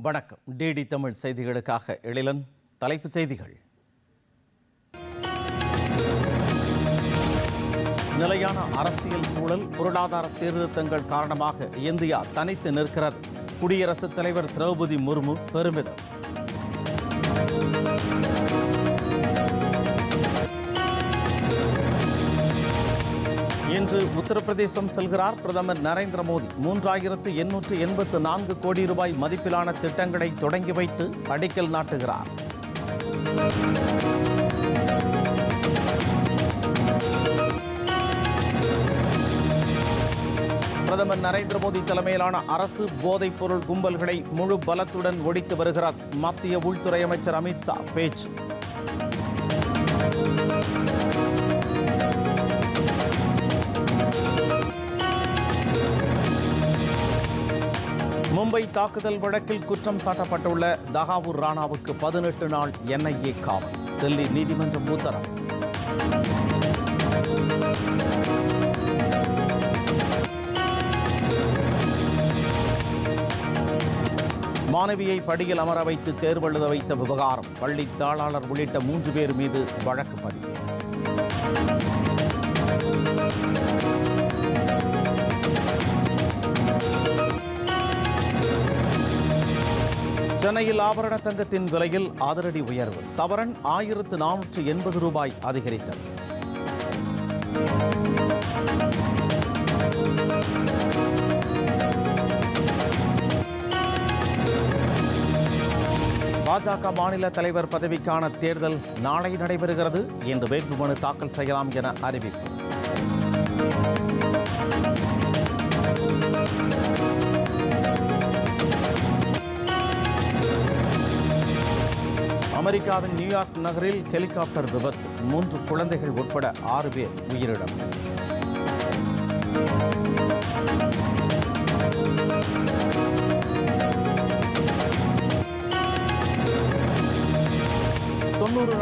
வணக்கம். டிடி தமிழ் செய்திகளுக்காக எழிலன். தலைப்புச் செய்திகள். நிலையான அரசியல் சூழல், பொருளாதார சீர்திருத்தங்கள் காரணமாக இந்தியா தனித்து நிற்கிறது. குடியரசுத் தலைவர் திரௌபதி முர்மு பெருமிதம். இன்று உத்தரப்பிரதேசம் செல்கிறார் பிரதமர் நரேந்திர மோடி. 3884 கோடி ரூபாய் மதிப்பிலான திட்டங்களை தொடங்கி வைத்து அடிக்கல் நாட்டுகிறார். பிரதமர் நரேந்திர மோடி தலைமையிலான அரசு போதைப் பொருள் கும்பல்களை முழு பலத்துடன் ஒழித்து வருகிறார். மத்திய உள்துறை அமைச்சர் அமித்ஷா பேச்சு. மும்பை தாக்குதல் வழக்கில் குற்றம் சாட்டப்பட்டுள்ள தஹாவூர் ராணாவுக்கு 18 நாள் NIA காவல். டெல்லி நீதிமன்றம் உத்தரவு. மாணவியை படியில் அமர வைத்து தேர்வெழுத வைத்த விவகாரம். பள்ளி தாளாளர் உள்ளிட்ட 3 பேர் மீது வழக்கு பதிவு. சென்னையில் ஆபரண தங்கத்தின் விலையில் அதிரடி உயர்வு. சவரன் 1480 ரூபாய் அதிகரித்தது. பாஜக மாநில தலைவர் பதவிக்கான தேர்தல் நாளை நடைபெறுகிறது. இன்று வேட்புமனு தாக்கல் செய்யலாம் என அறிவிப்பு. அமெரிக்காவின் நியூயார்க் நகரில் ஹெலிகாப்டர் விபத்து. 3 குழந்தைகள் உட்பட 6 பேர் உயிரிழப்பு.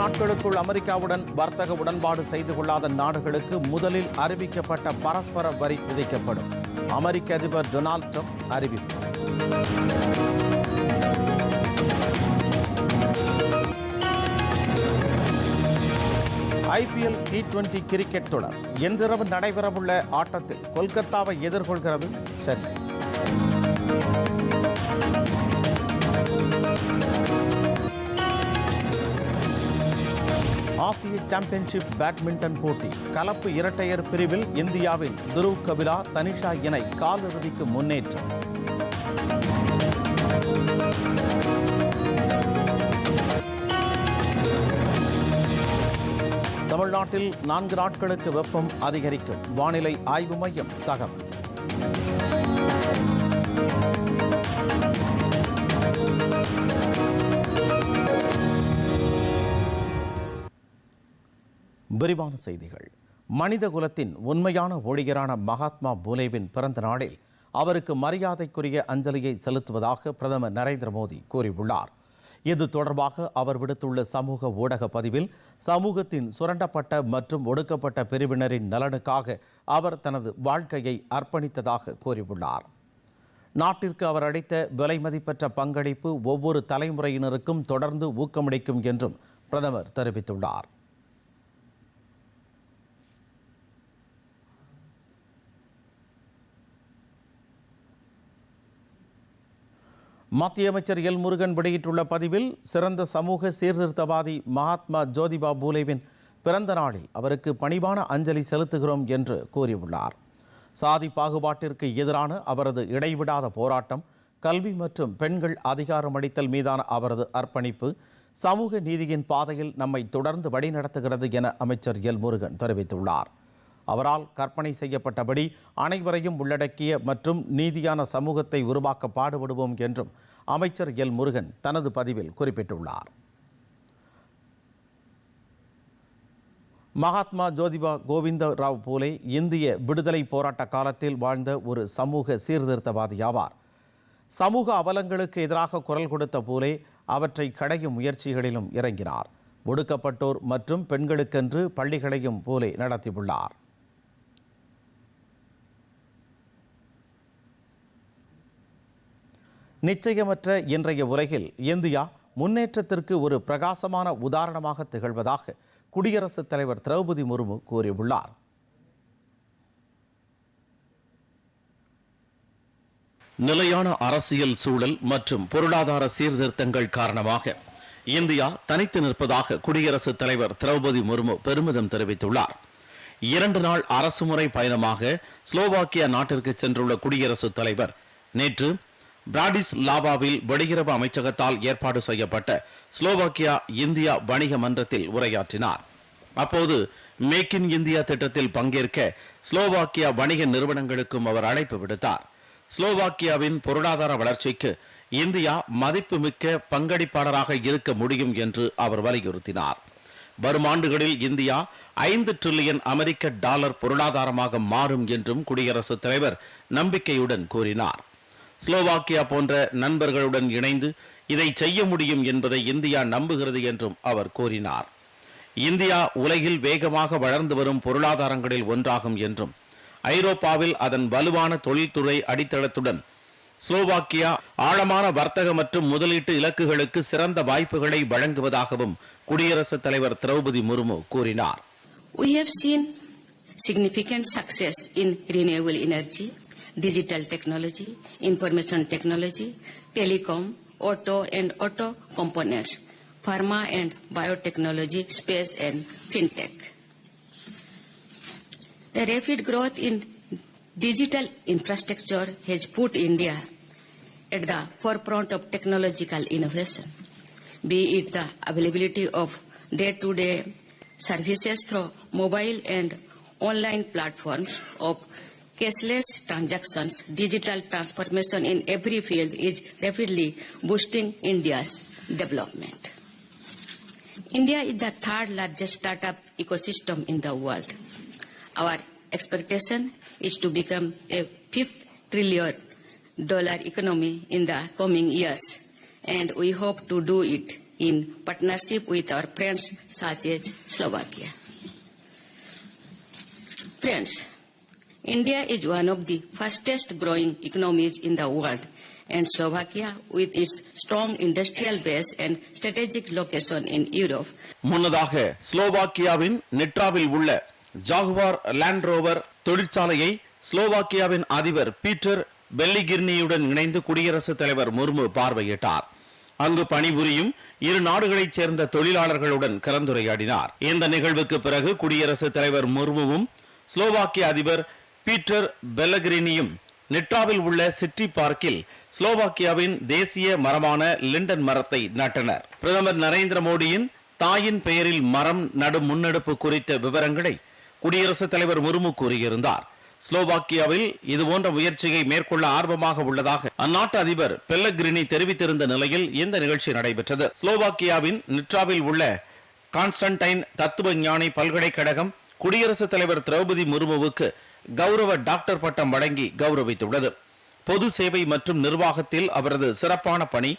நாட்களுக்குள் அமெரிக்காவுடன் வர்த்தக உடன்பாடு செய்து கொள்ளாத நாடுகளுக்கு முதலில் அறிவிக்கப்பட்ட பரஸ்பர வரி விதிக்கப்படும். அமெரிக்க அதிபர் டொனால்ட் ட்ரம்ப் அறிவிப்பு. IPL T20 கிரிக்கெட் தொடர் இன்றிரவு நடைபெறவுள்ள ஆட்டத்தில் கொல்கத்தாவை எதிர்கொள்கிறது சென்னை. ஆசிய சாம்பியன்ஷிப் பேட்மிண்டன் போட்டி கலப்பு இரட்டையர் பிரிவில் இந்தியாவின் துருவ் கபிலா, தனிஷா இணை காலிறுதிக்கு முன்னேற்றம். தமிழ்நாட்டில் 4 நாட்களுக்கு வெப்பம் அதிகரிக்கும். வானிலை ஆய்வு மையம் தகவல். விரிவான செய்திகள். மனித குலத்தின் உண்மையான ஊழியரான மகாத்மா பூலேவின் பிறந்த நாளில் அவருக்கு மரியாதைக்குரிய அஞ்சலியை செலுத்துவதாக பிரதமர் நரேந்திர மோடி கூறியுள்ளார். இது தொடர்பாக அவர் விடுத்துள்ள சமூக ஊடக பதிவில், சமூகத்தின் சுரண்டப்பட்ட மற்றும் ஒடுக்கப்பட்ட பிரிவினரின் நலனுக்காக அவர் தனது வாழ்க்கையை அர்ப்பணித்ததாக கூறியுள்ளார். நாட்டிற்கு அவர் அளித்த விலைமதிப்பற்ற பங்களிப்பு ஒவ்வொரு தலைமுறையினருக்கும் தொடர்ந்து ஊக்கமளிக்கும் என்றும் பிரதமர் தெரிவித்துள்ளார். மத்திய அமைச்சர் எல் முருகன் வெளியிட்டுள்ள பதிவில், சிறந்த சமூக சீர்திருத்தவாதி மகாத்மா ஜோதிபா பூலேவின் பிறந்த நாளில் அவருக்கு பணிவான அஞ்சலி செலுத்துகிறோம் என்று கூறியுள்ளார். சாதி பாகுபாட்டிற்கு எதிரான அவரது இடைவிடாத போராட்டம், கல்வி மற்றும் பெண்கள் அதிகாரமளித்தல் மீதான அவரது அர்ப்பணிப்பு சமூக நீதியின் பாதையில் நம்மை தொடர்ந்து வழிநடத்துகிறது என அமைச்சர் எல் முருகன் தெரிவித்துள்ளார். அவரால் கற்பனை செய்யப்பட்டபடி அனைவரையும் உள்ளடக்கிய மற்றும் நீதியான சமூகத்தை உருவாக்க பாடுபடுவோம் என்றும் அமைச்சர் எல் முருகன் தனது பதிவில் குறிப்பிட்டுள்ளார். மகாத்மா ஜோதிபா கோவிந்த ராவ் பூலே இந்திய விடுதலை போராட்ட காலத்தில் வாழ்ந்த ஒரு சமூக சீர்திருத்தவாதி ஆவார். சமூக அவலங்களுக்கு எதிராக குரல் கொடுத்த பூலே அவற்றை களையும் முயற்சிகளிலும் இறங்கினார். ஒடுக்கப்பட்டோர் மற்றும் பெண்களுக்கென்று பள்ளிகளையும் பூலே நடத்தியுள்ளார். நிச்சயமற்ற இன்றைய உலகில் இந்தியா முன்னேற்றத்திற்கு ஒரு பிரகாசமான உதாரணமாக திகழ்வதாக குடியரசுத் தலைவர் திரௌபதி முர்மு கூறியுள்ளார். நிலையான அரசியல் சூழல் மற்றும் பொருளாதார சீர்திருத்தங்கள் காரணமாக இந்தியா தனித்து நிற்பதாக குடியரசுத் தலைவர் திரௌபதி முர்மு பெருமிதம் தெரிவித்துள்ளார். 2 நாள் அரசுமுறை பயணமாக ஸ்லோவாக்கியா நாட்டிற்கு சென்றுள்ள குடியரசுத் தலைவர் நேற்று பிராடிஸ்லாவாவில் வெளியுறவு அமைச்சகத்தால் ஏற்பாடு செய்யப்பட்ட ஸ்லோவாக்கியா இந்தியா வணிக மன்றத்தில் உரையாற்றினார். அப்போது மேக் இன் இந்தியா திட்டத்தில் பங்கேற்க ஸ்லோவாக்கியா வணிக நிறுவனங்களுக்கும் அவர் அழைப்பு விடுத்தார். ஸ்லோவாக்கியாவின் பொருளாதார வளர்ச்சிக்கு இந்தியா மதிப்புமிக்க பங்களிப்பாளராக இருக்க முடியும் என்று அவர் வலியுறுத்தினார். வரும் ஆண்டுகளில் இந்தியா 5 டிரில்லியன் அமெரிக்க டாலர் பொருளாதாரமாக மாறும் என்றும் குடியரசுத் தலைவர் நம்பிக்கையுடன் கூறினார். ஸ்லோவாக்கியா போன்ற நண்பர்களுடன் இணைந்து இதை செய்ய முடியும் என்பதை இந்தியா நம்புகிறது என்றும் அவர் கூறினார். இந்தியா உலகில் வேகமாக வளர்ந்து வரும் பொருளாதாரங்களில் ஒன்றாகும் என்றும் ஐரோப்பாவில் அதன் வலுவான தொழில்துறை அடித்தளத்துடன் ஸ்லோவாக்கியா ஆழமான வர்த்தக மற்றும் முதலீட்டு இலக்குகளுக்கு சிறந்த வாய்ப்புகளை வழங்குவதாகவும் குடியரசுத் தலைவர் திரௌபதி முர்மு கூறினார். We have seen significant success in renewable energy, digital technology, information technology, telecom, auto and auto components, pharma and biotechnology, space and fintech. The rapid growth in digital infrastructure has put India at the forefront of technological innovation, be it the availability of day-to-day services through mobile and online platforms of cashless transactions. Digital transformation in every field is rapidly boosting India's development. India is the 3rd largest startup ecosystem in the world. Our expectation is to become a $5 trillion economy in the coming years, and we hope to do it in partnership with our friends such as Slovakia. Friends, India is one of the fastest growing economies in the world, and Slovakia, with its strong industrial base and strategic location in Europe. முன்னதாக ஸ்லோவாக்கியாவின் நிட்ராவில் உள்ள Jaguar land rover தொழிற்சாலையை ஸ்லோவாக்கியாவின் அதிபர் Peter பெல்லிகிர்னியுடன் இணைந்து குடியரசுத் தலைவர் முர்மு பார்வையிட்டார். அங்கு பணிபுரியும் 2 நாடுகளைச் சேர்ந்த தொழிலாளர்களுடன் கலந்துரையாடினார். இந்த நிகழ்வுக்கு பிறகு குடியரசுத் தலைவர் முர்முவும் ஸ்லோவாக்கிய அதிபர் பீட்டர் பெல்லகிரினியும் நிட்ராவில் உள்ள சிட்டி பார்க்கில் ஸ்லோவாக்கியாவின் தேசிய மரமான லிண்டன் மரத்தை நட்டனர். பிரதமர் நரேந்திர மோடியின் தாயின் பெயரில் மரம் நடும் முன்னெடுப்பு குறித்த விவரங்களை குடியரசுத் தலைவர் முர்மு கூறியிருந்தார். ஸ்லோவாக்கியாவில் இதுபோன்ற முயற்சியை மேற்கொள்ள ஆர்வமாக உள்ளதாக அந்நாட்டு அதிபர் பெல்லகிரினி தெரிவித்திருந்த நிலையில் இந்த நிகழ்ச்சி நடைபெற்றது. ஸ்லோவாக்கியாவின் நிட்ராவில் உள்ள கான்ஸ்டன்டைன் தத்துவ ஞானி பல்கலைக்கழகம் குடியரசுத் தலைவர் திரௌபதி முர்முவுக்கு கௌரவ டாக்டர் பட்டம் வழங்கி கௌரவித்துள்ளது. பொது சேவை மற்றும் நிர்வாகத்தில் அவரது சிறப்பான பணி,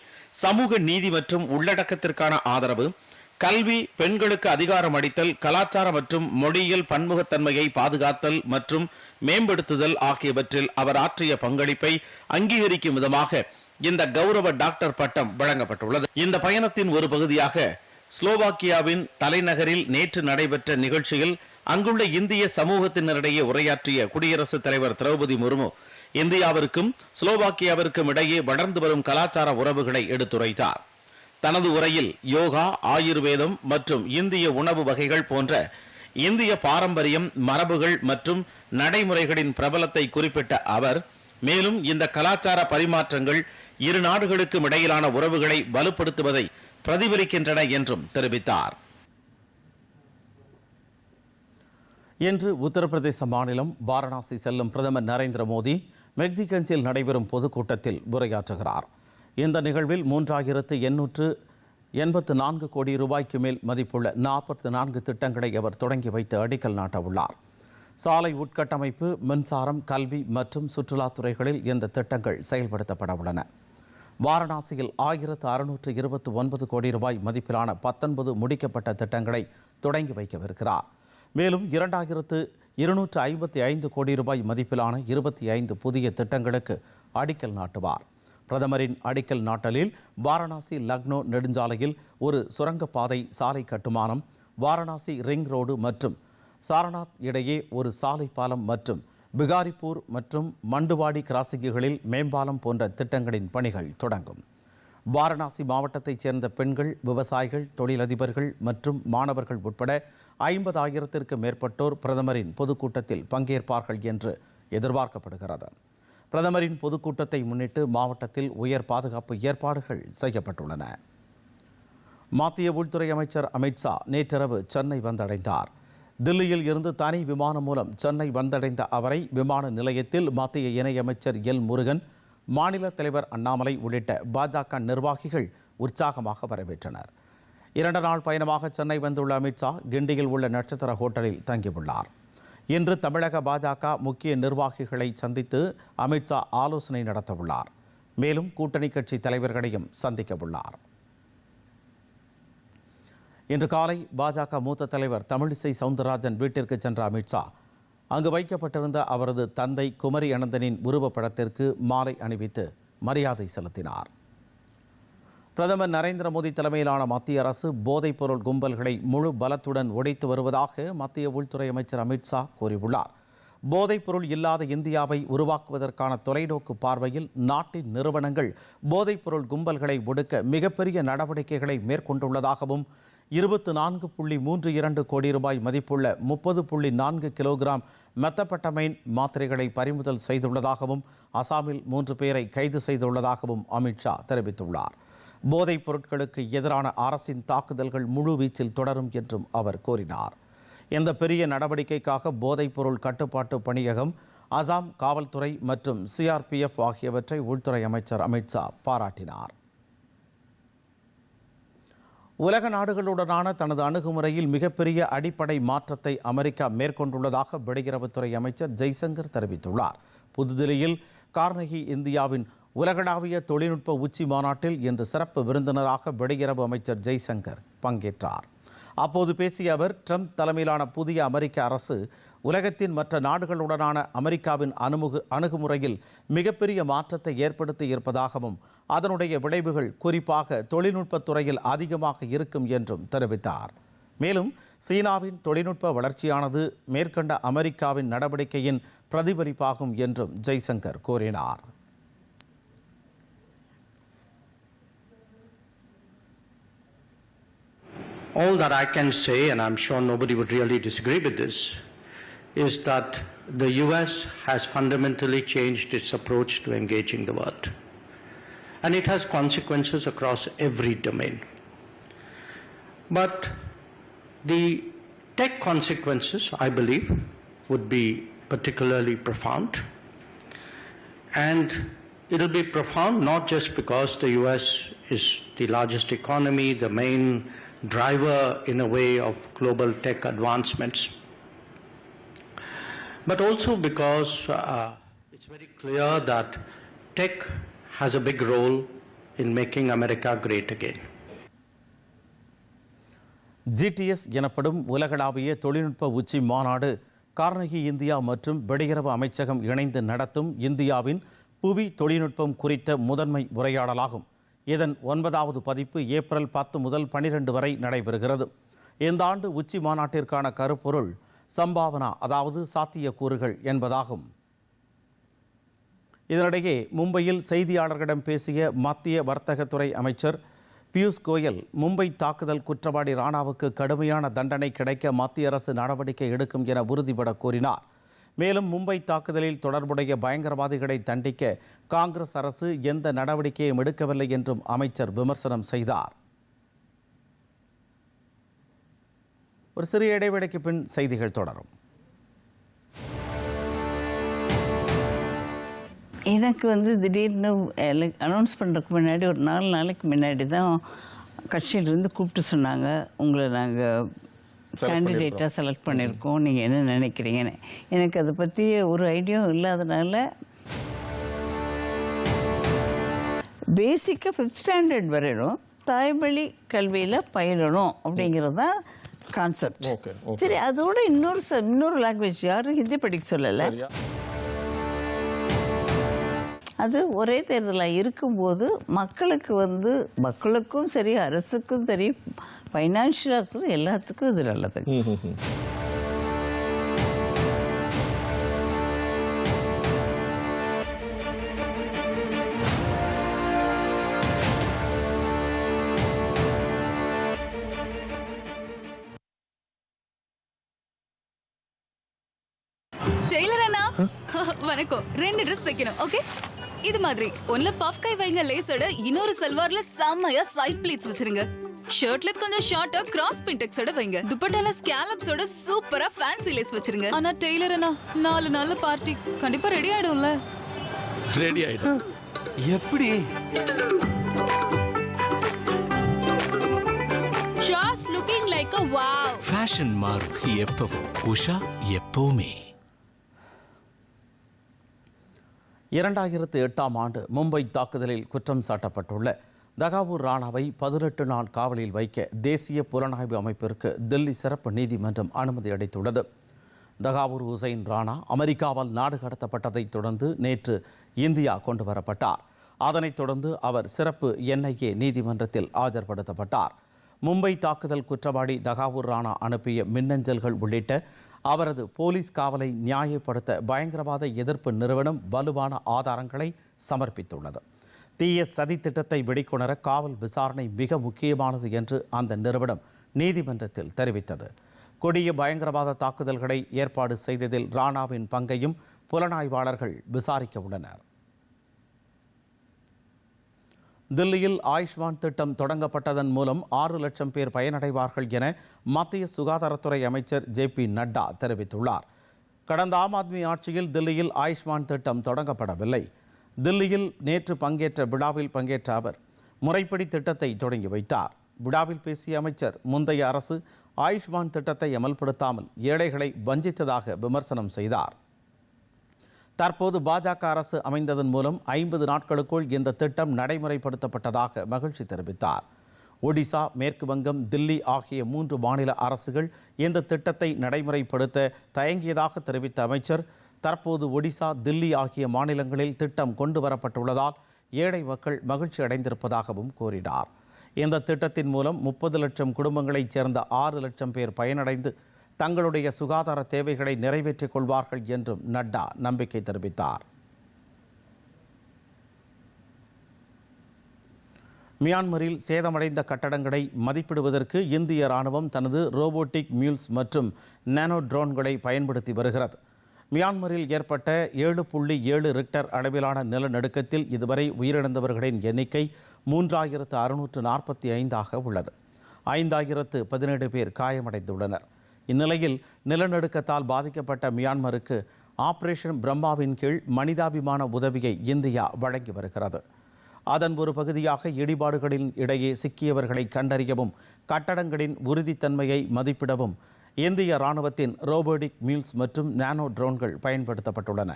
சமூக நீதி மற்றும் உள்ளடக்கத்திற்கான ஆதரவு, கல்வி, பெண்களுக்கு அதிகாரம் அளித்தல், கலாச்சார மற்றும் மொழியியல் பன்முகத்தன்மையை பாதுகாத்தல் மற்றும் மேம்படுத்துதல் ஆகியவற்றில் அவர் ஆற்றிய பங்களிப்பை அங்கீகரிக்கும் விதமாக இந்த கௌரவ டாக்டர் பட்டம் வழங்கப்பட்டுள்ளது. இந்த பயணத்தின் ஒரு பகுதியாக ஸ்லோவாக்கியாவின் தலைநகரில் நேற்று நடைபெற்ற நிகழ்ச்சியில் அங்குள்ள இந்திய சமூகத்தினரிடையே உரையாற்றிய குடியரசுத் தலைவர் திரௌபதி முர்மு இந்தியாவிற்கும் ஸ்லோவாக்கியாவிற்கும் இடையே வளர்ந்து வரும் கலாச்சார உறவுகளை எடுத்துரைத்தார். தனது உரையில் யோகா, ஆயுர்வேதம் மற்றும் இந்திய உணவு வகைகள் போன்ற இந்திய பாரம்பரியம், மரபுகள் மற்றும் நடைமுறைகளின் பிரபலத்தை குறிப்பிட்ட அவர் மேலும் இந்த கலாச்சார பரிமாற்றங்கள் 2 நாடுகளுக்கும் இடையிலான உறவுகளை வலுப்படுத்துவதை பிரதிபலிக்கின்றன என்றும் தெரிவித்தார். இன்று உத்தரப்பிரதேச மாநிலம் வாரணாசி செல்லும் பிரதமர் நரேந்திர மோடி மெக்திகஞ்சில் நடைபெறும் பொதுக்கூட்டத்தில் உரையாற்றுகிறார். இந்த நிகழ்வில் 3884 கோடி ரூபாய்க்கு மேல் மதிப்புள்ள 44 திட்டங்களை அவர் தொடங்கி வைத்து அடிக்கல் நாட்ட உள்ளார். சாலை உட்கட்டமைப்பு, மின்சாரம், கல்வி மற்றும் சுற்றுலாத்துறைகளில் இந்த திட்டங்கள் செயல்படுத்தப்பட உள்ளன. வாரணாசியில் 1629 கோடி ரூபாய் மதிப்பிலான 19 முடிக்கப்பட்ட திட்டங்களை தொடங்கி வைக்கவிருக்கிறார். மேலும் 2255 கோடி ரூபாய் மதிப்பிலான 25 புதிய திட்டங்களுக்கு அடிக்கல் நாட்டுவார். பிரதமரின் அடிக்கல் நாட்டலில் வாரணாசி லக்னோ நெடுஞ்சாலையில் ஒரு சுரங்கப்பாதை சாலை கட்டுமானம், வாரணாசி ரிங் ரோடு மற்றும் சாரநாத் இடையே ஒரு சாலை பாலம் மற்றும் பிகாரிப்பூர் மற்றும் மண்டுவாடி கிராசிங்குகளில் மேம்பாலம் போன்ற திட்டங்களின் பணிகள் தொடங்கும். வாரணாசி மாவட்டத்தைச் சேர்ந்த பெண்கள், விவசாயிகள், தொழிலதிபர்கள் மற்றும் மாணவர்கள் உட்பட 50,000த்திற்கு மேற்பட்டோர் பிரதமரின் பொதுக்கூட்டத்தில் பங்கேற்பார்கள் என்று எதிர்பார்க்கப்படுகிறது. பிரதமரின் பொதுக்கூட்டத்தை முன்னிட்டு மாவட்டத்தில் உயர் பாதுகாப்பு ஏற்பாடுகள் செய்யப்பட்டுள்ளன. மத்திய உள்துறை அமைச்சர் அமித்ஷா நேற்றிரவு சென்னை வந்தடைந்தார். தில்லியில் இருந்து தனி விமானம் மூலம் சென்னை வந்தடைந்த அவரை விமான நிலையத்தில் மத்திய இணையமைச்சர் எல் முருகன், மாநில தலைவர் அண்ணாமலை உள்ளிட்ட பாஜக நிர்வாகிகள் உற்சாகமாக வரவேற்றனர். 2 நாள் பயணமாக சென்னை வந்துள்ள அமித்ஷா கிண்டியில் உள்ள நட்சத்திர ஹோட்டலில் தங்கியுள்ளார். இன்று தமிழக பாஜக முக்கிய நிர்வாகிகளை சந்தித்து அமித்ஷா ஆலோசனை நடத்தவுள்ளார். மேலும் கூட்டணி கட்சி தலைவர்களையும் சந்திக்க உள்ளார். இன்று காலை பாஜக மூத்த தலைவர் தமிழிசை சவுந்தரராஜன் வீட்டிற்கு சென்ற அமித்ஷா அங்கு வைக்கப்பட்டிருந்த அவரது தந்தை குமரி அனந்தனின் உருவப்படத்திற்கு மாலை அணிவித்து மரியாதை செலுத்தினார். பிரதமர் நரேந்திர மோடி தலைமையிலான மத்திய அரசு போதைப் பொருள் கும்பல்களை முழு பலத்துடன் ஒழித்து வருவதாக மத்திய உள்துறை அமைச்சர் அமித்ஷா கூறியுள்ளார். போதைப் பொருள் இல்லாத இந்தியாவை உருவாக்குவதற்கான தொலைநோக்கு பார்வையில் நாட்டின் நிறுவனங்கள் போதைப் பொருள் கும்பல்களை ஒடுக்க மிகப்பெரிய நடவடிக்கைகளை மேற்கொண்டுள்ளதாகவும் 24.32 கோடி ரூபாய் மதிப்புள்ள 30.4 கிலோகிராம் மெத்தபெட்டமைன் மாத்திரைகளை பறிமுதல் செய்துள்ளதாகவும் அசாமில் 3 பேரை கைது செய்துள்ளதாகவும் அமித்ஷா தெரிவித்துள்ளார். போதைப் பொருட்களுக்கு எதிரான அரசின் தாக்குதல்கள் முழு வீச்சில் தொடரும் என்றும் அவர் கூறினார். இந்த பெரிய நடவடிக்கைக்காக போதைப் பொருள் கட்டுப்பாட்டு பணியகம், அசாம் காவல்துறை மற்றும் CRPF ஆகியவற்றை உள்துறை அமைச்சர் அமித்ஷா பாராட்டினார். உலக நாடுகளுடனான தனது அணுகுமுறையில் மிகப்பெரிய அடிப்படை மாற்றத்தை அமெரிக்கா மேற்கொண்டுள்ளதாக வெளியுறவுத்துறை அமைச்சர் ஜெய்சங்கர் தெரிவித்துள்ளார். புதுதில்லியில் கார்னகி இந்தியாவின் உலகளாவிய தொழில்நுட்ப உச்சி மாநாட்டில் இன்று சிறப்பு விருந்தினராக வெளியுறவு அமைச்சர் ஜெய்சங்கர் பங்கேற்றார். அப்போது பேசிய அவர், ட்ரம்ப் தலைமையிலான புதிய அமெரிக்க அரசு உலகத்தின் மற்ற நாடுகளுடனான அமெரிக்காவின் அணுகுமுறையில் மிகப்பெரிய மாற்றத்தை ஏற்படுத்தி இருப்பதாகவும் அதனுடைய விளைவுகள் குறிப்பாக தொழில்நுட்பத் துறையில் அதிகமாக இருக்கும் என்றும் தெரிவித்தார். மேலும் சீனாவின் தொழில்நுட்ப வளர்ச்சியானது மேற்கண்ட அமெரிக்காவின் நடவடிக்கையின் பிரதிபலிப்பாகும் என்றும் ஜெய்சங்கர் கூறினார். All that I can say, and I'm sure nobody would really disagree with this, is that the US has fundamentally changed its approach to engaging the world. And it has consequences across every domain. But the tech consequences, I believe, would be particularly profound. And it'll be profound not just because the US is the largest economy, the main driver in a way of global tech advancements, but also because it's very clear that tech has a big role in making America great again. GTS எனப்படும் உலகளாவிய தொழில்நுட்ப உச்சி மாநாடு Carnegie India மற்றும் வெளியுறவு அமைச்சகம் இணைந்து நடத்தும் இந்தியாவின் புவி தொழில்நுட்பம் குறித்த முதன்மை உரையாடலாகும். இதன் 9வது பதிப்பு ஏப்ரல் 10 முதல் 12 வரை நடைபெறுகிறது. இந்த ஆண்டு உச்சி மாநாட்டிற்கான கருப்பொருள் சம்பாவனா, அதாவது சாத்தியக்கூறுகள் என்பதாகும். இதனிடையே மும்பையில் செய்தியாளர்களிடம் பேசிய மத்திய வர்த்தகத்துறை அமைச்சர் பியூஷ் கோயல், மும்பை தாக்குதல் குற்றவாளி ராணாவுக்கு கடுமையான தண்டனை கிடைக்க மத்திய அரசு நடவடிக்கை எடுக்கும் என உறுதிபட கூறினார். மேலும் மும்பை தாக்குதலில் தொடர்புடைய பயங்கரவாதிகளை தண்டிக்க காங்கிரஸ் அரசு எந்த நடவடிக்கையும் எடுக்கவில்லை என்றும் அமைச்சர் விமர்சனம் செய்தார். ஒரு சிறிய இடைவேளைக்கு பின் செய்திகள் தொடரும். எனக்கு திடீர்னு அனௌன்ஸ் பண்ணுறதுக்கு முன்னாடி ஒரு 4 நாளைக்கு முன்னாடி தான் கட்சியிலேருந்து கூப்பிட்டு சொன்னாங்க, உங்களை நாங்கள் கேண்டிடேட்டாக செலக்ட் பண்ணியிருக்கோம், நீங்கள் என்ன நினைக்கிறீங்கன்னு. எனக்கு அதை பற்றி ஒரு ஐடியாவும் இல்லாதனால பேசிக்காக 5th ஸ்டாண்டர்ட் வரையிலும் தாய்மொழி கல்வியில் பயிலணும் அப்படிங்கிறது தான் கான்செப்ட். சரி, அதோட இன்னொரு லாங்குவேஜ் யாரும் ஹிந்தி படிக்க சொல்லலை. அது ஒரே தேர்தலாக இருக்கும்போது மக்களுக்கும் சரி அரசுக்கும் சரி ஃபைனான்ஷியலாக இருக்கிறது எல்லாத்துக்கும் இது நல்லது. டெய்லர் அண்ணா வணக்கம். 2 ட்ரெஸ் தைக்கணும். ஓகே, இது மாதிரி ஒன்ல பஃப் கை வைங்க லேஸோட, இன்னொரு சல்வார்ல செம்மையா சைட் ப்ளீட்ஸ் வச்சிருங்க. ஷர்ட்ல கொஞ்சம் ஷார்ட்டா கிராஸ் பின்டெக்ஸோட வைங்க. துப்பட்டால ஸ்கேலப்ஸோட சூப்பரா ஃபேன்சி லேஸ் வச்சிருங்க. ஆனா டெய்லர் அண்ணா 4 நாள்ல பார்ட்டி கண்டிப்பா ரெடி ஆயிடும்ல? ரெடி ஆயிடும். எப்படி? Shorts looking like a wow. Fashion மாறும் எப்பவும். உஷா எப்பவுமே. 2008ஆம் ஆண்டு மும்பை தாக்குதலில் குற்றம் சாட்டப்பட்டுள்ள தகாவூர் ராணாவை 18 நாள் காவலில் வைக்க தேசிய புலனாய்வு அமைப்பிற்கு தில்லி சிறப்பு நீதிமன்றம் அனுமதி அளித்துள்ளது. தகாவூர் ஹுசைன் ராணா அமெரிக்காவால் நாடு கடத்தப்பட்டதைத் தொடர்ந்து நேற்று இந்தியா கொண்டு வரப்பட்டார். அதனைத் தொடர்ந்து அவர் சிறப்பு NIA நீதிமன்றத்தில் ஆஜர்படுத்தப்பட்டார். மும்பை தாக்குதல் குற்றவாளி தகாவூர் ராணா அனுப்பிய மின்னஞ்சல்கள் உள்ளிட்ட அவரது போலீஸ் காவலை நியாயப்படுத்த பயங்கரவாத எதிர்ப்பு நிறுவனம் வலுவான ஆதாரங்களை சமர்ப்பித்துள்ளது. தீய சதி திட்டத்தை வெளிக்கொணர காவல் விசாரணை மிக முக்கியமானது என்று அந்த நிறுவனம் நீதிமன்றத்தில் தெரிவித்தது. கொடிய பயங்கரவாத தாக்குதல்களை ஏற்பாடு செய்ததில் ராணாவின் பங்கையும் புலனாய்வாளர்கள் விசாரிக்க உள்ளனர். தில்லியில் ஆயுஷ்மான் திட்டம் தொடங்கப்பட்டதன் மூலம் 6 லட்சம் பேர் பயனடைவார்கள் என மத்திய சுகாதாரத்துறை அமைச்சர் JP நட்டா தெரிவித்துள்ளார். கடந்த ஆம் ஆத்மி ஆட்சியில் தில்லியில் ஆயுஷ்மான் திட்டம் தொடங்கப்படவில்லை. தில்லியில் நேற்று பங்கேற்ற விழாவில் பங்கேற்ற அவர் முறைப்படி திட்டத்தை தொடங்கி வைத்தார். விழாவில் பேசிய அமைச்சர் முந்தைய அரசு ஆயுஷ்மான் திட்டத்தை அமல்படுத்தாமல் ஏழைகளை வஞ்சித்ததாக விமர்சனம் செய்தார். தற்போது பாஜக அரசு அமைந்ததன் மூலம் 50 நாட்களுக்குள் இந்த திட்டம் நடைமுறைப்படுத்தப்பட்டதாக மகிழ்ச்சி தெரிவித்தார். ஒடிசா, மேற்கு வங்கம், தில்லி ஆகிய 3 மாநில அரசுகள் இந்த திட்டத்தை நடைமுறைப்படுத்த தயங்கியதாக தெரிவித்த அமைச்சர், தற்போது ஒடிசா, தில்லி ஆகிய மாநிலங்களில் திட்டம் கொண்டு வரப்பட்டுள்ளதால் ஏழை மக்கள் மகிழ்ச்சி அடைந்திருப்பதாகவும் கூறினார். இந்த திட்டத்தின் மூலம் 30 லட்சம் குடும்பங்களைச் சேர்ந்த 6 லட்சம் பேர் பயனடைந்து தங்களுடைய சுகாதார தேவைகளை நிறைவேற்றிக் கொள்வார்கள் என்றும் நட்டா நம்பிக்கை தெரிவித்தார். மியான்மரில் சேதமடைந்த கட்டடங்களை மதிப்பிடுவதற்கு இந்திய ராணுவம் தனது ரோபோட்டிக் மியூல்ஸ் மற்றும் நானோ ட்ரோன்களை பயன்படுத்தி வருகிறது. மியான்மரில் ஏற்பட்ட 7.7 ரிக்டர் அளவிலான நிலநடுக்கத்தில் இதுவரை உயிரிழந்தவர்களின் எண்ணிக்கை 3645 உள்ளது. 5017 பேர் காயமடைந்துள்ளனர். இந்நிலையில் நிலநடுக்கத்தால் பாதிக்கப்பட்ட மியான்மருக்கு ஆபரேஷன் பிரம்மாவின் கீழ் மனிதாபிமான உதவியை இந்தியா வழங்கி வருகிறது. அதன் ஒரு பகுதியாக இடிபாடுகளின் இடையே சிக்கியவர்களை கண்டறியவும் கட்டடங்களின் உறுதித்தன்மையை மதிப்பிடவும் இந்திய ராணுவத்தின் ரோபோட்டிக் மியூல்ஸ் மற்றும் நானோ ட்ரோன்கள் பயன்படுத்தப்பட்டுள்ளன.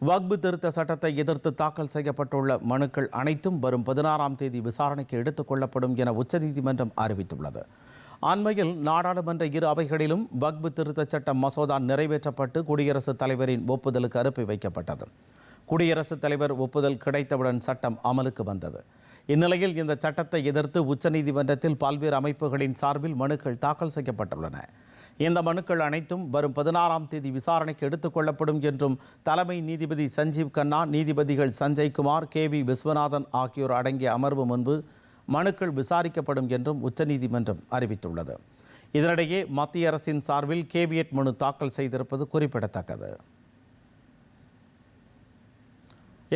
வக்பு திருத்த சட்டத்தை எதிர்த்து தாக்கல் செய்யப்பட்டுள்ள மனுக்கள் அனைத்தும் வரும் 16ஆம் தேதி விசாரணைக்கு எடுத்துக் கொள்ளப்படும் என உச்சநீதிமன்றம் அறிவித்துள்ளது. அண்மையில் நாடாளுமன்ற இரு அவைகளிலும் வக்பு திருத்த சட்ட மசோதா நிறைவேற்றப்பட்டு குடியரசுத் தலைவரின் ஒப்புதலுக்கு அனுப்பி வைக்கப்பட்டது. குடியரசுத் தலைவர் ஒப்புதல் கிடைத்தவுடன் சட்டம் அமலுக்கு வந்தது. இந்நிலையில் இந்த சட்டத்தை எதிர்த்து உச்சநீதிமன்றத்தில் பல்வேறு அமைப்புகளின் சார்பில் மனுக்கள் தாக்கல் செய்யப்பட்டுள்ளன. இந்த மனுக்கள் அனைத்தும் வரும் 16ஆம் தேதி விசாரணைக்கு எடுத்துக் கொள்ளப்படும் என்றும் தலைமை நீதிபதி சஞ்சீவ் கன்னா, நீதிபதிகள் சஞ்சய் குமார், KV விஸ்வநாதன் ஆகியோர் அடங்கிய அமர்வு முன்பு மனுக்கள் விசாரிக்கப்படும் என்றும் உச்சநீதிமன்றம் அறிவித்துள்ளது. இதனிடையே மத்திய அரசின் சார்பில் கேவியட் மனு தாக்கல் செய்திருப்பது குறிப்பிடத்தக்கது.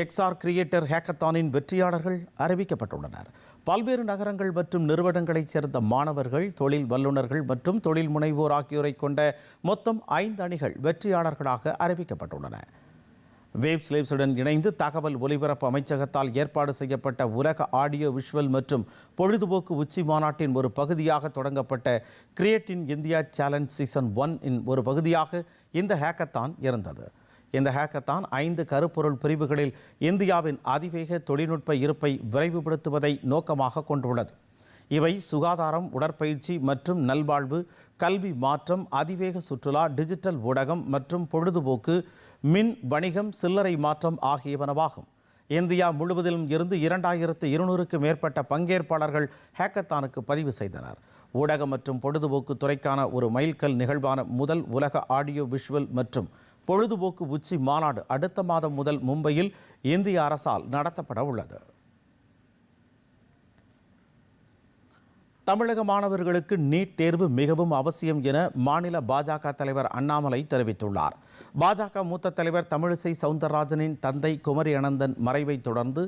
XR கிரியேட்டர் ஹேக்கத்தானின் வெற்றியாளர்கள் அறிவிக்கப்பட்டுள்ளனர். பல்வேறு நகரங்கள் மற்றும் நிறுவனங்களைச் சேர்ந்த மாணவர்கள், தொழில் வல்லுநர்கள் மற்றும் தொழில் முனைவோர் ஆகியோரை கொண்ட மொத்தம் 5 அணிகள் வெற்றியாளர்களாக அறிவிக்கப்பட்டுள்ளன. வேவ் ஸ்லேவ்ஸுடன் இணைந்து தகவல் ஒலிபரப்பு அமைச்சகத்தால் ஏற்பாடு செய்யப்பட்ட உலக ஆடியோ விஷுவல் மற்றும் பொழுதுபோக்கு உச்சி மாநாட்டின் ஒரு பகுதியாக தொடங்கப்பட்ட create in India challenge season 1 ஒரு பகுதியாக இந்த ஹேக்கத்தான் இருந்தது. இந்த ஹேக்கத்தான் 5 கருப்பொருள் பிரிவுகளில் இந்தியாவின் அதிவேக தொழில்நுட்ப இருப்பை விரைவுபடுத்துவதை நோக்கமாக கொண்டுள்ளது. இவை சுகாதாரம், உடற்பயிற்சி மற்றும் நல்வாழ்வு, கல்வி மாற்றம், அதிவேக சுற்றுலா, டிஜிட்டல் ஊடகம் மற்றும் பொழுதுபோக்கு, மின் வணிகம், சில்லறை மாற்றம் ஆகியவனவாகும். இந்தியா முழுவதிலும் இருந்து 2200க்கும் மேற்பட்ட பங்கேற்பாளர்கள் ஹேக்கத்தானுக்கு பதிவு செய்தனர். ஊடகம் மற்றும் பொழுதுபோக்கு துறைக்கான ஒரு மைல்கல் நிகழ்வான முதல் உலக ஆடியோ விஷுவல் மற்றும் பொழுதுபோக்கு உச்சி மாநாடு அடுத்த மாதம் முதல் மும்பையில் இந்திய அரசால் நடத்தப்பட உள்ளது. தமிழக மாணவர்களுக்கு நீட் தேர்வு மிகவும் அவசியம் என மாநில பாஜக தலைவர் அண்ணாமலை தெரிவித்துள்ளார். பாஜக மூத்த தலைவர் தமிழிசை சவுந்தரராஜனின் தந்தை குமரி அனந்தன் மறைவை தொடர்ந்து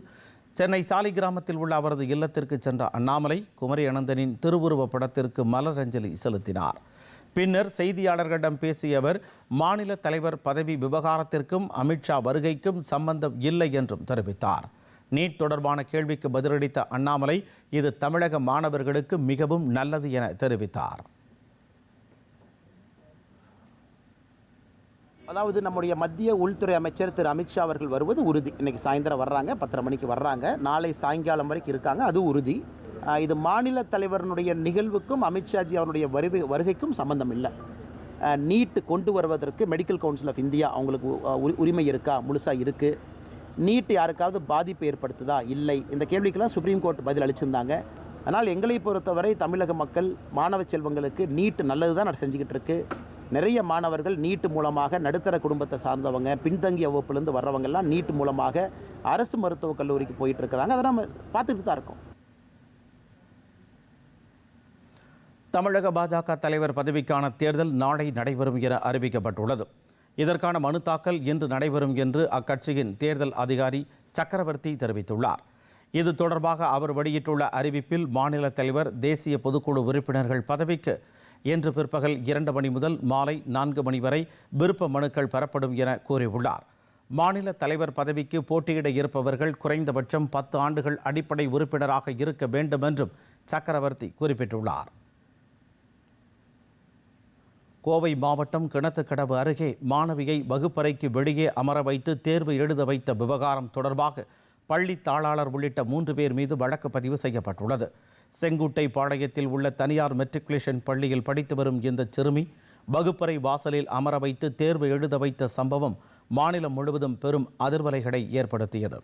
சென்னை சாலிகிராமத்தில் உள்ள அவரது இல்லத்திற்கு சென்ற அண்ணாமலை குமரி அனந்தனின் திருவுருவப் படத்திற்கு மலரஞ்சலி செலுத்தினார். பின்னர் செய்தியாளர்களிடம் பேசிய அவர், மாநில தலைவர் பதவி விவகாரத்திற்கும் அமித்ஷா வருகைக்கும் சம்பந்தம் இல்லை என்றும் தெரிவித்தார். நீட் தொடர்பான கேள்விக்கு பதிலளித்த அண்ணாமலை, இது தமிழக மாணவர்களுக்கு மிகவும் நல்லது என தெரிவித்தார். அதாவது நம்முடைய மத்திய உள்துறை அமைச்சர் திரு அமித்ஷா அவர்கள் வருவது உறுதி. இன்றைக்கி சாயந்தரம் வர்றாங்க, 10:30 மணிக்கு வர்றாங்க, நாளை சாயங்காலம் வரைக்கும் இருக்காங்க, அது உறுதி. இது மாநில தலைவருடைய நிகழ்வுக்கும் அமித்ஷாஜி அவருடைய வருகைக்கும் சம்பந்தம் இல்லை. நீட் கொண்டு வருவதற்கு மெடிக்கல் கவுன்சில் ஆஃப் இந்தியா அவங்களுக்கு உரிமை இருக்கா? முழுசாக இருக்குது. நீட் யாருக்காவது பாதிப்பு ஏற்படுத்துதா? இல்லை. இந்த கேள்விக்கெல்லாம் சுப்ரீம் கோர்ட் பதில் அளிச்சிருந்தாங்க. அதனால் எங்களை பொறுத்தவரை தமிழக மக்கள் மாணவ செல்வங்களுக்கு நீட் நல்லது தான் செஞ்சுக்கிட்டு இருக்கு. நிறைய மாணவர்கள் நீட் மூலமாக நடுத்தர குடும்பத்தை சார்ந்தவங்க, பின்தங்கிய வகுப்புலேருந்து வர்றவங்கெல்லாம் நீட் மூலமாக அரசு மருத்துவக் கல்லூரிக்கு போயிட்டு இருக்கிறாங்க. அதை நம்ம பார்த்துக்கிட்டு தான் இருக்கோம். தமிழக பாஜக தலைவர் பதவிக்கான தேர்தல் நாளை நடைபெறும் என அறிவிக்கப்பட்டுள்ளது. இதற்கான மனு தாக்கல் இன்று நடைபெறும் என்று அக்கட்சியின் தேர்தல் அதிகாரி சக்கரவர்த்தி தெரிவித்துள்ளார். இது தொடர்பாக அவர் வெளியிட்டுள்ள அறிவிப்பில், மாநில தலைவர், தேசிய பொதுக்குழு உறுப்பினர்கள் பதவிக்கு இன்று பிற்பகல் 2 மணி முதல் மாலை 4 மணி வரை விருப்ப மனுக்கள் பெறப்படும் என கூறியுள்ளார். மாநில தலைவர் பதவிக்கு போட்டியிட இருப்பவர்கள் குறைந்தபட்சம் 10 ஆண்டுகள் அடிப்படை உறுப்பினராக இருக்க வேண்டும் என்றும் சக்கரவர்த்தி குறிப்பிட்டுள்ளார். கோவை மாவட்டம் கிணத்துக்கடவு அருகே மாணவியை வகுப்பறைக்கு வெளியே அமர வைத்து தேர்வு எழுத வைத்த விவகாரம் தொடர்பாக பள்ளி தாளாளர் உள்ளிட்ட 3 பேர் மீது வழக்கு பதிவு செய்யப்பட்டுள்ளது. செங்குட்டை பாளையத்தில் உள்ள தனியார் மெட்ரிகுலேஷன் பள்ளியில் படித்து வரும் இந்த சிறுமி வகுப்பறை வாசலில் அமர வைத்து தேர்வு எழுத வைத்த சம்பவம் மாநிலம் முழுவதும் பெரும் அதிர்வலைகளை ஏற்படுத்தியது.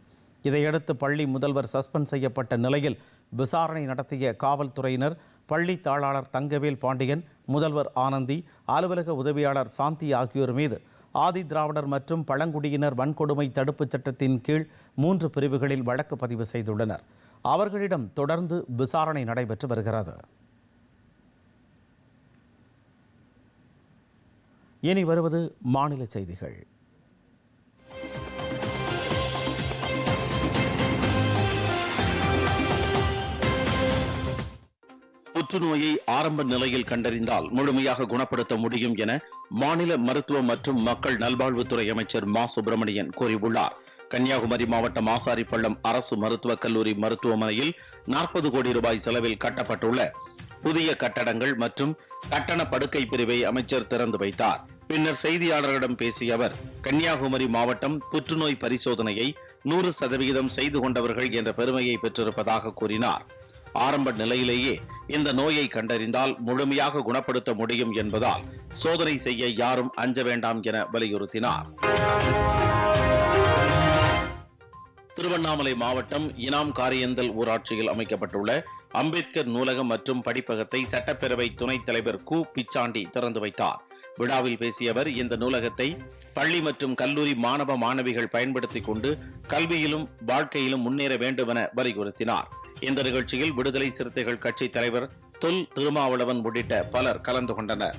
இதையடுத்து பள்ளி முதல்வர் சஸ்பெண்ட் செய்யப்பட்ட நிலையில் விசாரணை நடத்திய காவல்துறையினர் பள்ளி தாளாளர் தங்கவேல் பாண்டியன், முதல்வர் ஆனந்தி, அலுவலக உதவியாளர் சாந்தி ஆகியோர் மீது ஆதி திராவிடர் மற்றும் பழங்குடியினர் வன்கொடுமை தடுப்புச் சட்டத்தின் கீழ் 3 பிரிவுகளில் வழக்கு பதிவு செய்துள்ளனர். அவர்களிடம் தொடர்ந்து விசாரணை நடைபெற்று வருகிறது. இனி வருவது மாநில செய்திகள். புற்றுநோயை ஆரம்ப நிலையில் கண்டறிந்தால் முழுமையாக குணப்படுத்த முடியும் என மாநில மருத்துவ மற்றும் மக்கள் நல்வாழ்வுத்துறை அமைச்சர் மா சுப்பிரமணியன் கூறியுள்ளார். கன்னியாகுமரி மாவட்டம் ஆசாரிப்பள்ளம் அரசு மருத்துவக் கல்லூரி மருத்துவமனையில் 40 கோடி ரூபாய் செலவில் கட்டப்பட்டுள்ள புதிய கட்டடங்கள் மற்றும் கட்டண படுக்கை பிரிவை அமைச்சர் திறந்து வைத்தார். பின்னர் செய்தியாளர்களிடம் பேசிய அவர், கன்னியாகுமரி மாவட்டம் புற்றுநோய் பரிசோதனையை 100% செய்து கொண்டவர்கள் என்ற பெருமையை பெற்றிருப்பதாக கூறினார். ஆரம்ப நிலையிலேயே இந்த நோயை கண்டறிந்தால் முழுமையாக குணப்படுத்த முடியும் என்பதால் சோதனை செய்ய யாரும் அஞ்ச வேண்டாம் என வலியுறுத்தினார். திருவண்ணாமலை மாவட்டம் இனாம் காரியந்தல் ஊராட்சியில் அமைக்கப்பட்டுள்ள அம்பேத்கர் நூலகம் மற்றும் படிப்பகத்தை சட்டப்பேரவை துணைத் தலைவர் கு பிச்சாண்டி திறந்து வைத்தார். விழாவில் பேசிய அவர், இந்த நூலகத்தை பள்ளி மற்றும் கல்லூரி மாணவ மாணவிகள் பயன்படுத்திக் கொண்டு கல்வியிலும் வாழ்க்கையிலும் முன்னேற வேண்டும் என வலியுறுத்தினார். இந்த நிகழ்ச்சியில் விடுதலை சிறுத்தைகள் கட்சி தலைவர் தொல் திருமாவளவன் உள்ளிட்ட பலர் கலந்து கொண்டனர்.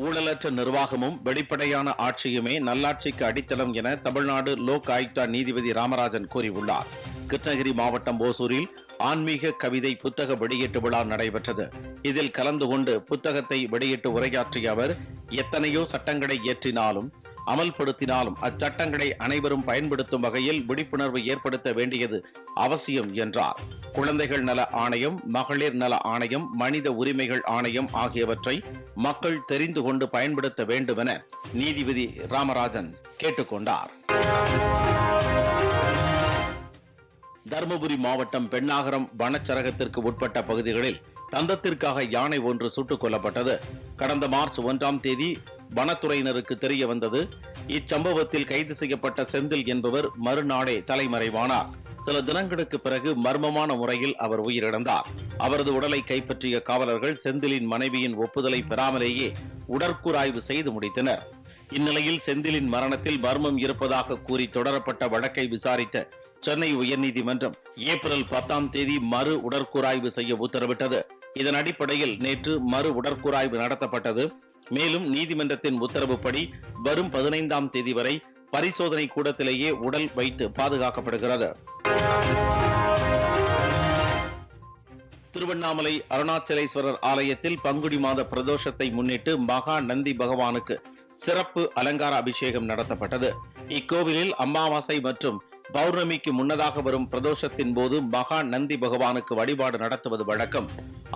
ஊழலற்ற நிர்வாகமும் வெளிப்படையான ஆட்சியுமே நல்லாட்சிக்கு அடித்தளம் என தமிழ்நாடு லோக் ஆயுக்தா நீதிபதி ராமராஜன் கூறியுள்ளார். கிருஷ்ணகிரி மாவட்டம் ஓசூரில் ஆன்மீக கவிதை புத்தக வெளியீட்டு விழா நடைபெற்றது. இதில் கலந்து கொண்டு புத்தகத்தை வெளியிட்டு உரையாற்றிய அவர், எத்தனையோ சட்டங்களை இயற்றினாலும் அமல்படுத்தினாலும் அச்சட்டங்களை அனைவரும் பயன்படுத்தும் வகையில் விழிப்புணர்வு ஏற்படுத்த வேண்டியது அவசியம் என்றார். குழந்தைகள் நல ஆணையம், மகளிர் நல ஆணையம், மனித உரிமைகள் ஆணையம் ஆகியவற்றை மக்கள் தெரிந்து கொண்டு பயன்படுத்த வேண்டும் என நீதிபதி ராமராஜன் கேட்டுக்கொண்டார். தருமபுரி மாவட்டம் பெண்ணாகரம் வனச்சரகத்திற்கு உட்பட்ட பகுதிகளில் தந்தத்திற்காக யானை ஒன்று சுட்டுக் கொல்லப்பட்டது. கடந்த மார்ச் 1ஆம் தேதி வனத்துறையினருக்கு தெரிய வந்தது. இச்சம்பவத்தில் கைது செய்யப்பட்ட செந்தில் என்பவர் மறுநாளே தலைமறைவானார். சில தினங்களுக்கு பிறகு மர்மமான முறையில் அவர் உயிரிழந்தார். அவரது உடலை கைப்பற்றிய காவலர்கள் செந்திலின் மனைவியின் ஒப்புதலை பெறாமலேயே உடற்கூறாய்வு செய்து முடித்தனர். இந்நிலையில் செந்திலின் மரணத்தில் மர்மம் இருப்பதாக கூறி தொடரப்பட்ட வழக்கை விசாரித்த சென்னை உயர்நீதிமன்றம் ஏப்ரல் 10ஆம் தேதி மறு உடற்கூறாய்வு செய்ய உத்தரவிட்டது. இதன் அடிப்படையில் நேற்று மறு உடற்கூறாய்வு நடத்தப்பட்டது. மேலும் நீதிமன்றத்தின் உத்தரவுப்படி வரும் 15ஆம் தேதி வரை பரிசோதனை கூடத்திலேயே உடல் வைத்து பாதுகாக்கப்படுகிறது. திருவண்ணாமலை அருணாச்சலேஸ்வரர் ஆலயத்தில் பங்குனி மாத பிரதோஷத்தை முன்னிட்டு மகா நந்தி பகவானுக்கு சிறப்பு அலங்கார அபிஷேகம் நடத்தப்பட்டது. இக்கோவிலில் அமாவாசை மற்றும் பௌர்ணமிக்கு முன்னதாக வரும் பிரதோஷத்தின் போது மகா நந்தி பகவானுக்கு வழிபாடு நடத்துவது வழக்கம்.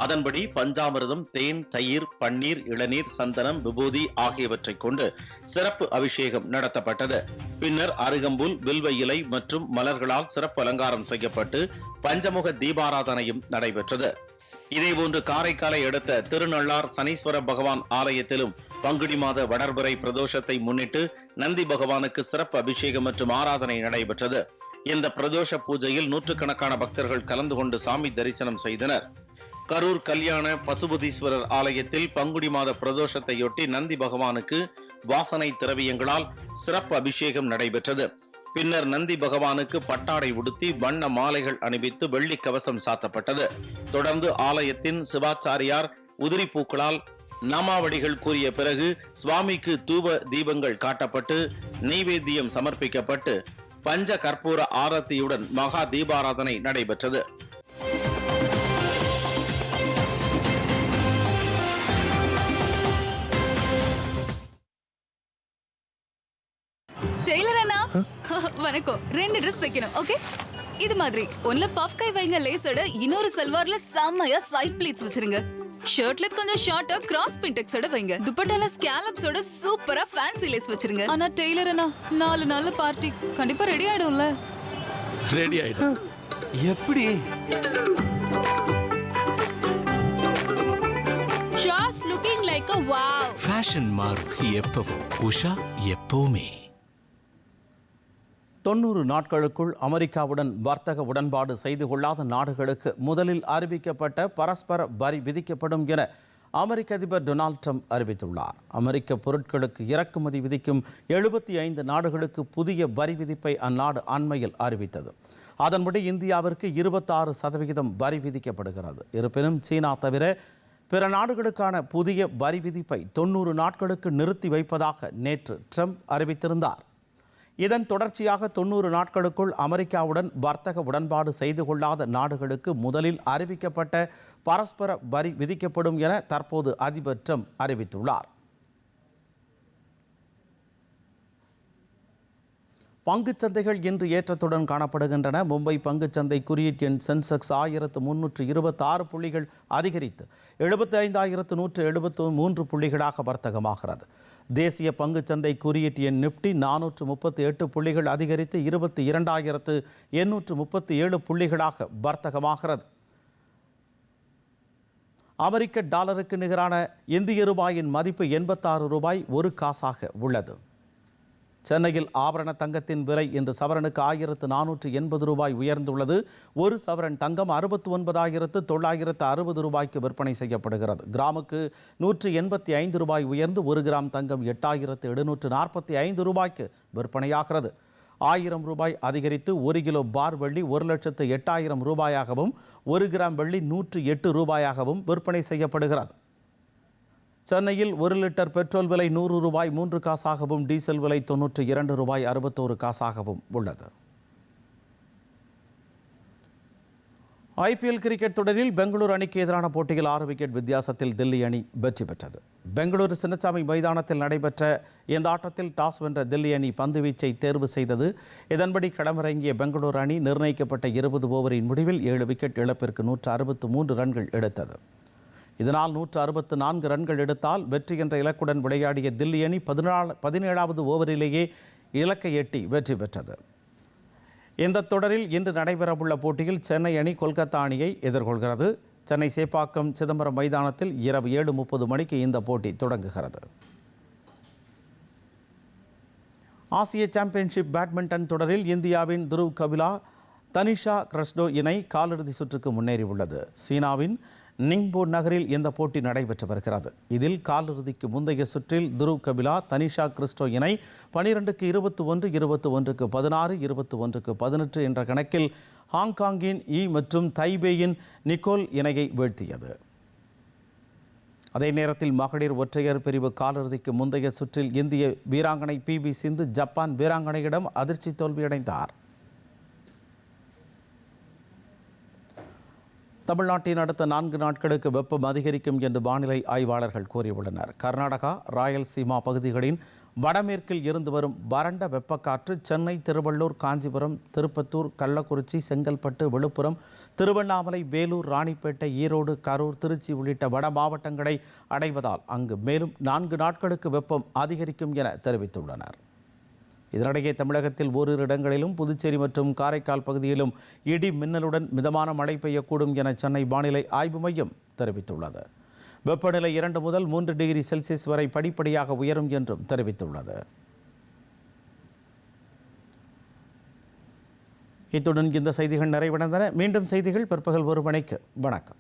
அதன்படி பஞ்சாமிர்தம், தேன், தயிர், பன்னீர், இளநீர், சந்தனம், விபூதி ஆகியவற்றை கொண்டு சிறப்பு அபிஷேகம் நடத்தப்பட்டது. பின்னர் அருகம்புல், வில்வ இலை மற்றும் மலர்களால் சிறப்பு அலங்காரம் செய்யப்பட்டு பஞ்சமுக தீபாராதனையும் நடைபெற்றது. இதேபோன்று காரைக்காலை அடுத்த திருநள்ளார் சனீஸ்வர பகவான் ஆலயத்திலும் பங்குனி மாத வளர்பிறை பிரதோஷத்தை முன்னிட்டு நந்தி பகவானுக்கு சிறப்பு அபிஷேகம் மற்றும் ஆராதனை நடைபெற்றது. இந்த பிரதோஷ பூஜையில் நூற்றுக்கணக்கான பக்தர்கள் கலந்து கொண்டு சாமி தரிசனம் செய்தனர். கரூர் கல்யாண பசுபதீஸ்வரர் ஆலயத்தில் பங்குனி மாத பிரதோஷத்தையொட்டி நந்தி பகவானுக்கு வாசனை திரவியங்களால் சிறப்பு அபிஷேகம் நடைபெற்றது. பின்னர் நந்தி பகவானுக்கு பட்டாடை உடுத்தி வண்ண மாலைகள் அணிவித்து வெள்ளி கவசம் சாத்தப்பட்டது. தொடர்ந்து ஆலயத்தின் சிவாச்சாரியார் உதிரி பூக்களால் நாமாவடிகள் கூறிய பிறகு சுவாமிக்கு தூப தீபங்கள் காட்டப்பட்டு நெய்வேத்தியம் சமர்ப்பிக்கப்பட்டு பஞ்ச கற்பூர ஆரத்தியுடன் மகா தீபாராதனை நடைபெற்றது. டெய்லர் அண்ணா வணக்கம். 2 ட்ரெஸ் தைக்கணும். ஓகே, இது மாதிரி ஒன்ல பஃப் கை வைங்க லேஸோட இன்னொரு சல்வார்ல செம்மையா சைட் ப்ளீட்ஸ் வச்சிருங்க. ஷர்ட்ல கொஞ்சம் ஷார்ட்டா கிராஸ் பின்டெக்ஸோட வைங்க. துப்பட்டால ஸ்கேலப்ஸோட சூப்பரா ஃபேன்சி லேஸ் வச்சிருங்க. ஆனா டெய்லர் அண்ணா 4 நாள்ல பார்ட்டி கண்டிப்பா ரெடி ஆயிடும்ல? ரெடி ஆயிடும். எப்படி? Shorts looking like a wow. Fashion மாறும் எப்பவும். உஷா எப்பவுமே. 90 நாட்களுக்குள் அமெரிக்காவுடன் வர்த்தக உடன்பாடு செய்து கொள்ளாத நாடுகளுக்கு முதலில் அறிவிக்கப்பட்ட பரஸ்பர வரி விதிக்கப்படும் என அமெரிக்க அதிபர் டொனால்ட் ட்ரம்ப் அறிவித்துள்ளார். அமெரிக்க பொருட்களுக்கு இறக்குமதி விதிக்கும் 75 நாடுகளுக்கு புதிய வரி விதிப்பை அந்நாடு அண்மையில் அறிவித்தது. அதன்படி இந்தியாவிற்கு 26% வரி விதிக்கப்படுகிறது. இருப்பினும் சீனா தவிர பிற நாடுகளுக்கான புதிய வரி விதிப்பை 90 நாட்களுக்கு நிறுத்தி வைப்பதாக நேற்று ட்ரம்ப் அறிவித்திருந்தார். இதன் தொடர்ச்சியாக 90 நாட்களுக்குள் அமெரிக்காவுடன் வர்த்தக உடன்பாடு செய்து கொள்ளாத நாடுகளுக்கு முதலில் அறிவிக்கப்பட்ட பரஸ்பர வரி விதிக்கப்படும் என தற்போது அதிபர் ட்ரம்ப் அறிவித்துள்ளார். பங்குச்சந்தைகள் இன்று ஏற்றத்துடன் காணப்படுகின்றன. மும்பை பங்குச்சந்தை குறியீட்டு எண் சென்செக்ஸ் 1326 புள்ளிகள் அதிகரித்து 75,173 புள்ளிகளாக வர்த்தகமாகிறது. தேசிய பங்குச்சந்தை குறியீட்டு எண் நிப்டி 438 புள்ளிகள் அதிகரித்து 22,837 புள்ளிகளாக வர்த்தகமாகிறது. அமெரிக்க டாலருக்கு நிகரான இந்திய ரூபாயின் மதிப்பு 86 ரூபாய் ஒரு காசாக உள்ளது. சென்னையில் ஆபரண தங்கத்தின் விலை இன்று சவரனுக்கு 1480 ரூபாய் உயர்ந்துள்ளது. ஒரு சவரன் தங்கம் 69,960 ரூபாய்க்கு விற்பனை செய்யப்படுகிறது. கிராமுக்கு 185 ரூபாய் உயர்ந்து 1 கிராம் தங்கம் 8,745 ரூபாய்க்கு விற்பனையாகிறது. 1000 ரூபாய் அதிகரித்து 1 கிலோ பார் வெள்ளி 1,08,000 ரூபாயாகவும் 1 கிராம் வெள்ளி 108 ரூபாயாகவும் விற்பனை செய்யப்படுகிறது. சென்னையில் 1 லிட்டர் பெட்ரோல் விலை 100 ரூபாய் 3 காசாகவும் டீசல் விலை 92 ரூபாய் 61 காசாகவும் உள்ளது. ஐபிஎல் கிரிக்கெட் தொடரில் பெங்களூரு அணிக்கு எதிரான போட்டியில் 6 விக்கெட் வித்தியாசத்தில் தில்லி அணி வெற்றி பெற்றது. பெங்களூரு சின்னசாமி மைதானத்தில் நடைபெற்ற இந்த ஆட்டத்தில் டாஸ் வென்ற தில்லி அணி பந்து வீச்சை தேர்வு செய்தது. இதன்படி களமிறங்கிய பெங்களூரு அணி நிர்ணயிக்கப்பட்ட 20 ஓவரின் முடிவில் 7 விக்கெட் இழப்பிற்கு 163 ரன்கள் எடுத்தது. இதனால் 164 ரன்கள் எடுத்தால் வெற்றி என்ற இலக்குடன் விளையாடிய தில்லி அணி 17வது ஓவரிலேயே இலக்கை எட்டி வெற்றி பெற்றது. இந்த தொடரில் இன்று நடைபெறவுள்ள போட்டியில் சென்னை அணி கொல்கத்தா அணியை எதிர்கொள்கிறது. சென்னை சேப்பாக்கம் சிதம்பரம் மைதானத்தில் இரவு 7:30 மணிக்கு இந்த போட்டி தொடங்குகிறது. ஆசிய சாம்பியன்ஷிப் பேட்மிண்டன் தொடரில் இந்தியாவின் துருவ் கபிலா தனிஷா கிருஷ்ணோ இணை காலிறுதி சுற்றுக்கு முன்னேறியுள்ளது. சீனாவின் நிங்போ நகரில் இந்த போட்டி நடைபெற்று வருகிறது. இதில் காலிறுதிக்கு முந்தைய சுற்றில் துருவ் கபிலா தனிஷா கிறிஸ்டோ இணை 12க்கு 21, 21க்கு 16, 21க்கு 18 என்ற கணக்கில் ஹாங்காங்கின் மற்றும் தைபேயின் நிக்கோல் இணையை வீழ்த்தியது. அதே நேரத்தில் மகளிர் ஒற்றையர் பிரிவு காலிறுதிக்கு முந்தைய சுற்றில் இந்திய வீராங்கனை PV சிந்து ஜப்பான் வீராங்கனையிடம் அதிர்ச்சி தோல்வியடைந்தார். தமிழ்நாட்டின் அடுத்த 4 நாட்களுக்கு வெப்பம் அதிகரிக்கும் என்று வானிலை ஆய்வாளர்கள் கூறியுள்ளனர். கர்நாடகா, ராயல்சீமா பகுதிகளின் வடமேற்கில் இருந்து வரும் வறண்ட வெப்பக்காற்று சென்னை, திருவள்ளூர், காஞ்சிபுரம், திருப்பத்தூர், கள்ளக்குறிச்சி, செங்கல்பட்டு, விழுப்புரம், திருவண்ணாமலை, வேலூர், ராணிப்பேட்டை, ஈரோடு, கரூர், திருச்சி உள்ளிட்ட வட மாவட்டங்களை அடைவதால் அங்கு மேலும் 4 நாட்களுக்கு வெப்பம் அதிகரிக்கும் என தெரிவித்துள்ளனர். இதனிடையே தமிழகத்தில் ஓரிரு இடங்களிலும் புதுச்சேரி மற்றும் காரைக்கால் பகுதியிலும் இடி மின்னலுடன் மிதமான மழை பெய்யக்கூடும் என சென்னை வானிலை ஆய்வு மையம் தெரிவித்துள்ளது. வெப்பநிலை 2 முதல் 3 டிகிரி செல்சியஸ் வரை படிப்படியாக உயரும் என்றும் தெரிவித்துள்ளது. இத்துடன் இந்த செய்திகள் நிறைவடைந்தன. மீண்டும் செய்திகள் பிற்பகல் 1 மணிக்கு. வணக்கம்.